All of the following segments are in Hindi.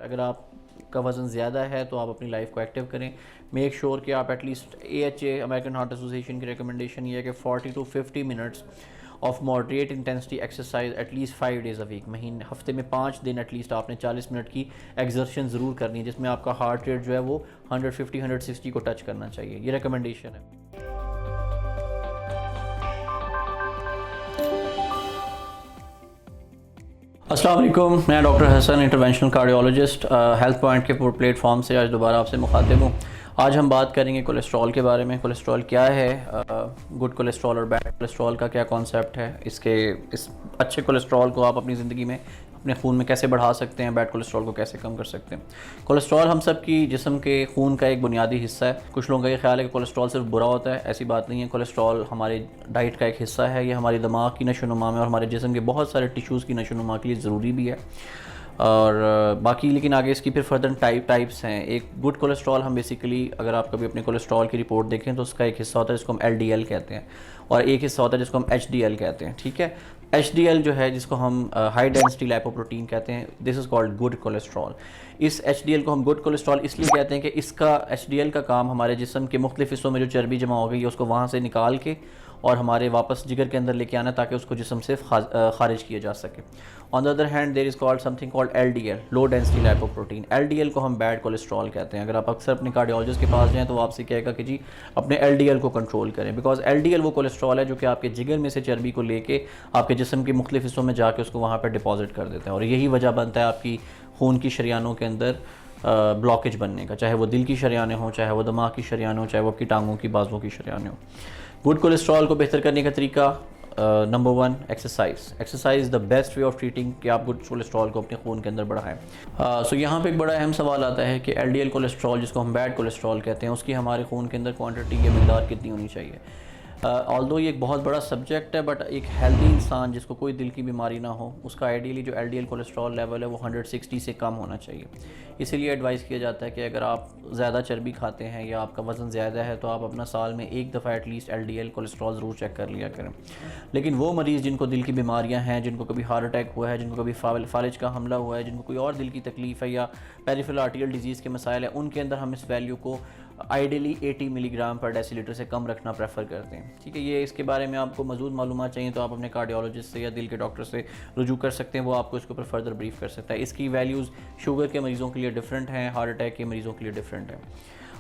अगर आपका वज़न ज़्यादा है तो आप अपनी लाइफ को एक्टिव करें। मेक श्योर कि आप at least AHA American heart association की रिकमेंडेशन ये है कि 40 to 50 minutes of moderate intensity exercise at least 5 days a week, महीने हफ्ते में 5 दिन एटलीस्ट आपने 40 मिनट की एक्सर्शन ज़रूर करनी है, जिसमें आपका हार्ट रेट जो है वो 150-160 को टच करना चाहिए। ये रिकमेंडेशन है। अस्सलाम वालेकुम, मैं doctor Hasan, interventional cardiologist, health point के प्लेटफॉर्म से आज दोबारा आपसे मुखातिब हूँ। आज हम बात करेंगे कोलेस्ट्रॉल के बारे में। कोलेस्ट्रॉल क्या है, गुड कोलेस्ट्रॉल और बैड कोलेस्ट्रॉल का क्या कॉन्सेप्ट है, इस अच्छे कोलेस्ट्रॉल को आप अपनी ज़िंदगी में अपने खून में कैसे बढ़ा सकते हैं, बैड कोलेस्ट्रॉल को कैसे कम कर सकते हैं। कोलेस्ट्रॉल हम सब की जिस्म के खून का एक बुनियादी हिस्सा है। कुछ लोगों का ये ख्याल है कि कोलेस्ट्रॉल सिर्फ बुरा होता है, ऐसी बात नहीं है। कोलेस्ट्रॉल हमारी डाइट का एक हिस्सा है, ये हमारे दिमाग की नशोनुमा में और हमारे जिस्म के बहुत सारे टिश्यूज़ की नशोनुमा के लिए ज़रूरी भी है। और बाकी लेकिन आगे इसकी फिर फर्दर टाइप्स हैं। एक गुड कोलेस्ट्रॉल, हम बेसिकली अगर आप कभी अपने कोलेस्ट्रॉल की रिपोर्ट देखें तो उसका एक हिस्सा होता है जिसको हम LDL कहते हैं, और एक हिस्सा होता है जिसको हम HDL कहते हैं। ठीक है, HDL जो है जिसको हम हाई डेंसिटी लाइपोप्रोटीन कहते हैं, this is called good cholesterol. इस HDL को हम गुड कोलेस्ट्रॉल इसलिए कहते हैं कि इसका HDL का काम हमारे जिस्म के मुख्तलिफ हिस्सों में जो चर्बी जमा हो गई है उसको वहाँ से निकाल के और हमारे वापस जिगर के अंदर लेके आना, ताकि उसको जिस्म से खारिज किया जा सके। On the other hand there is called something called LDL, low density lipoprotein. LDL को हम बैड कोलेस्ट्रॉल कहते हैं। अगर आप अक्सर अपने कार्डियोलॉजिस्ट के पास जाएँ तो वो आपसे कहेगा कि जी अपने LDL को कंट्रोल करें, बिकॉज LDL वो कोलेस्ट्रॉल है जो कि आपके जिगर में से चर्बी को लेके आपके जिस्म के मुख्तलिफ हिस्सों में जाके उसको वहाँ पर डिपॉजिट कर देते हैं, और यही वजह बनता है आपकी खून की शरियानों के अंदर ब्लॉकेज बनने का, चाहे वो दिल की शरियानें हों, चाहे वो दिमाग की शरियानें हों, चाहे वो आपकी टांगों की बाजुओं की शरियानें हों। गुड कोलेस्ट्रॉल को बेहतर करने का तरीका, number 1 exercise is the best way of treating कि आप गुड कोलेस्ट्रॉल को अपने खून के अंदर बढ़ाएं। सो यहाँ पे एक बड़ा अहम सवाल आता है कि LDL कोलेस्ट्रॉल जिसको हम बैड कोलेस्ट्रॉल कहते हैं उसकी हमारे खून के अंदर क्वांटिटी या मिकदार कितनी होनी चाहिए। ऑल्दो ये एक बहुत बड़ा सब्जेक्ट है, बट एक हेल्दी इंसान जिसको कोई दिल की बीमारी ना हो उसका आइडियली जो LDL कोलेस्ट्रॉल लेवल है वो 160 से कम होना चाहिए। इसीलिए एडवाइस किया जाता है कि अगर आप ज़्यादा चर्बी खाते हैं या आपका वज़न ज़्यादा है तो आप अपना साल में एक दफ़ा एटलीस्ट LDL कोलेस्ट्रॉल ज़रूर चेक कर लिया करें। लेकिन वो मरीज़ जिनको दिल की बीमारियां हैं, जिनको कभी हार्ट अटैक हुआ है, जिनको कभी फालिज का हमला हुआ है, जिनको कोई और दिल की तकलीफ़ है या पेरिफेरल आर्टेरियल डिजीज़ के मसाइल है, उनके अंदर हम इस वैल्यू को आइडियली 80 मिलीग्राम पर डेसीलीटर से कम रखना प्रेफर करते हैं। ठीक है, ये इसके बारे में आपको मज़ीद मालूमात चाहिए तो आप अपने कार्डियोलॉजिस्ट से या दिल के डॉक्टर से रुजू कर सकते हैं, वो आपको इसके ऊपर फर्दर ब्रीफ कर सकता है। इसकी वैल्यूज़ शुगर के मरीज़ों के लिए डिफरेंट हैं, हार्ट अटैक के मरीज़ों के लिए डिफरेंट है।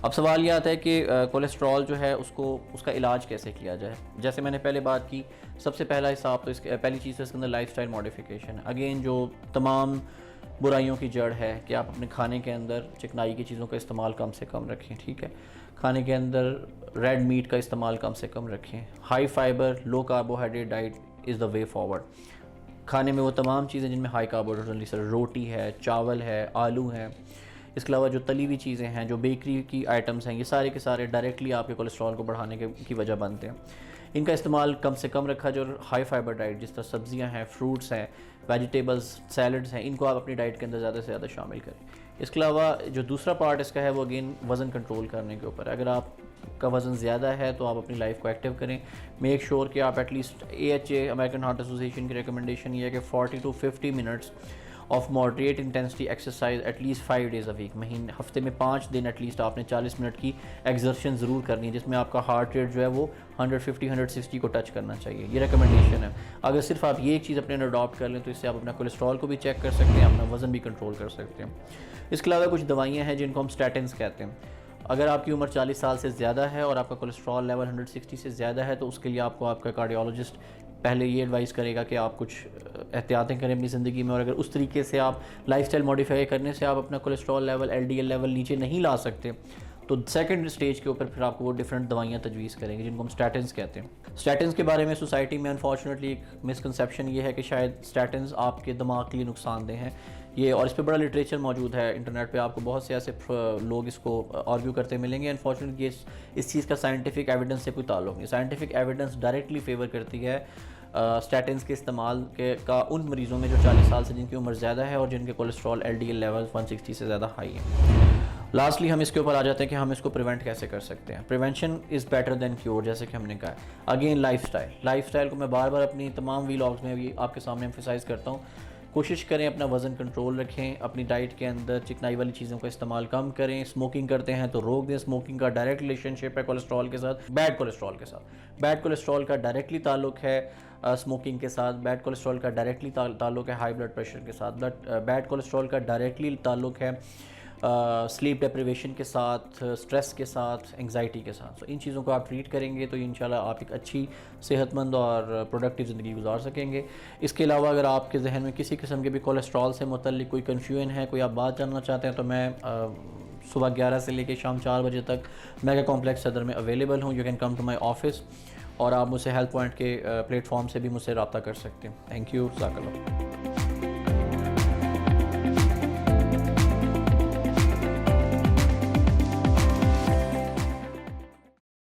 अब सवाल ये आता है कि कोलेस्ट्रॉल जो है उसका इलाज कैसे किया जाए। जैसे मैंने पहले बात की, सबसे पहला हिसाब तो इसके पहली चीज़ है इसके अंदर लाइफस्टाइल मॉडिफिकेशन। अगेन जो तमाम बुराइयों की जड़ है कि आप अपने खाने के अंदर चिकनाई की चीज़ों का इस्तेमाल कम से कम रखें। ठीक है, खाने के अंदर रेड मीट का इस्तेमाल कम से कम रखें। High fibre low carbohydrate diet is the way forward. खाने में वो तमाम चीज़ें जिनमें हाई कार्बोहाइड्रेट, जैसे रोटी है, चावल है, आलू है, इसके अलावा जो तली हुई चीज़ें हैं, जो बेकरी की आइटम्स हैं, ये सारे के सारे डायरेक्टली आपके कोलेस्ट्रॉल को बढ़ाने की वजह बनते हैं। इनका इस्तेमाल कम से कम रखा। जो हाई फाइबर डाइट जिस तरह सब्जियां हैं, फ्रूट्स हैं, वेजिटेबल्स, सैलड्स हैं, इनको आप अपनी डाइट के अंदर ज़्यादा से ज़्यादा शामिल करें। इसके अलावा जो दूसरा पार्ट इसका है वो अगेन वज़न कंट्रोल करने के ऊपर। अगर आपका वज़न ज़्यादा है तो आप अपनी लाइफ को एक्टिव करें। मेक श्योर कि आप at least AHA American heart association की रिकमेंडेशन ये है कि 40 to 50 minutes of moderate intensity exercise at least 5 days a week, महीने हफ्ते में 5 दिन एटलीस्ट आपने 40 मिनट की एक्सर्शन ज़रूर करनी है, जिसमें आपका हार्ट रेट जो है वो 150-160 को टच करना चाहिए। ये रिकमेंडेशन है। अगर सिर्फ आप ये एक चीज़ अपने अंदर अडॉप्ट कर लें तो इससे आप अपना कोलेस्ट्रॉल को भी चेक कर सकते हैं, अपना वज़न भी कंट्रोल कर सकते हैं। इसके अलावा कुछ दवाइयाँ हैं जिनको हम स्टैटिन्स कहते हैं। अगर आपकी उम्र 40 साल से ज़्यादा है और आपका कोलेस्ट्रॉल लेवल 160 से ज़्यादा है तो उसके लिए आपको आपका कार्डियोलॉजिस्ट पहले ये एडवाइस करेगा कि आप कुछ एहतियातें करें अपनी ज़िंदगी में, और अगर उस तरीके से आप लाइफस्टाइल मॉडिफाई करने से आप अपना कोलेस्ट्रॉल लेवल, LDL लेवल नीचे नहीं ला सकते तो सेकंड स्टेज के ऊपर फिर आपको वो डिफरेंट दवाइयाँ तजवीज़ करेंगे जिनको हम स्टैटिन्स कहते हैं। स्टैटिन्स के बारे में सोसाइटी में अनफॉर्चुनेटली एक मिसकंसेप्शन ये है कि शायद स्टैटिन्स आपके दिमाग के लिए नुकसानदेह हैं ये, और इस पर बड़ा लिटरेचर मौजूद है इंटरनेट पे, आपको बहुत से ऐसे लोग इसको आर्ग्यू करते मिलेंगे। अनफॉर्चुनेटली इस चीज़ का साइंटिफिक एविडेंस से कोई ताल्लुक नहीं। साइंटिफिक एविडेंस डायरेक्टली फेवर करती है स्टैटिन्स के इस्तेमाल का उन मरीज़ों में जो 40 साल से जिनकी उम्र ज़्यादा है और जिनके कोलेस्ट्रॉल LDL लेवल 160 से ज़्यादा हाई है। लास्टली हम इसके ऊपर आ जाते हैं कि हम इसको प्रिवेंट कैसे कर सकते हैं। Prevention is better than cure, जैसे कि हमने कहा है। अगेन लाइफस्टाइल को मैं बार बार अपनी तमाम व्लॉग्स में भी आपके सामने एम्फेसाइज़ करता हूँ। कोशिश करें अपना वज़न कंट्रोल रखें, अपनी डाइट के अंदर चिकनाई वाली चीज़ों का इस्तेमाल कम करें। स्मोकिंग करते हैं तो रोक दें, स्मोकिंग का डायरेक्ट रिलेशनशिप है कोलेस्ट्रॉल के साथ, बैड कोलेस्ट्रॉल के साथ। बैड कोलेस्ट्रॉल का डायरेक्टली ताल्लुक है स्मोकिंग के साथ, बैड कोलेस्ट्रॉल का डायरेक्टली ताल्लुक है हाई ब्लड प्रेशर के साथ, बैड कोलेस्ट्रॉल का डायरेक्टली ताल्लुक है स्लीप डेप्रिवेशन के साथ, स्ट्रेस के साथ, एंग्जाइटी के साथ। तो इन चीज़ों को आप ट्रीट करेंगे तो इंशाल्लाह आप एक अच्छी सेहतमंद और प्रोडक्टिव ज़िंदगी गुजार सकेंगे। इसके अलावा अगर आपके जहन में किसी किस्म के भी कोलेस्ट्रॉल से मुतल्लिक कोई कन्फ्यूजन है, कोई आप बात जानना चाहते हैं, तो मैं सुबह 11 से लेकर शाम 4 बजे तक मेगा कॉम्प्लेक्स सदर में अवेलेबल हूँ। You can come to my office और आप मुझसे हेल्थ पॉइंट के प्लेटफॉर्म से भी मुझसे रब्ता कर सकते हैं। थैंक यू, जज़ाकल्लाह।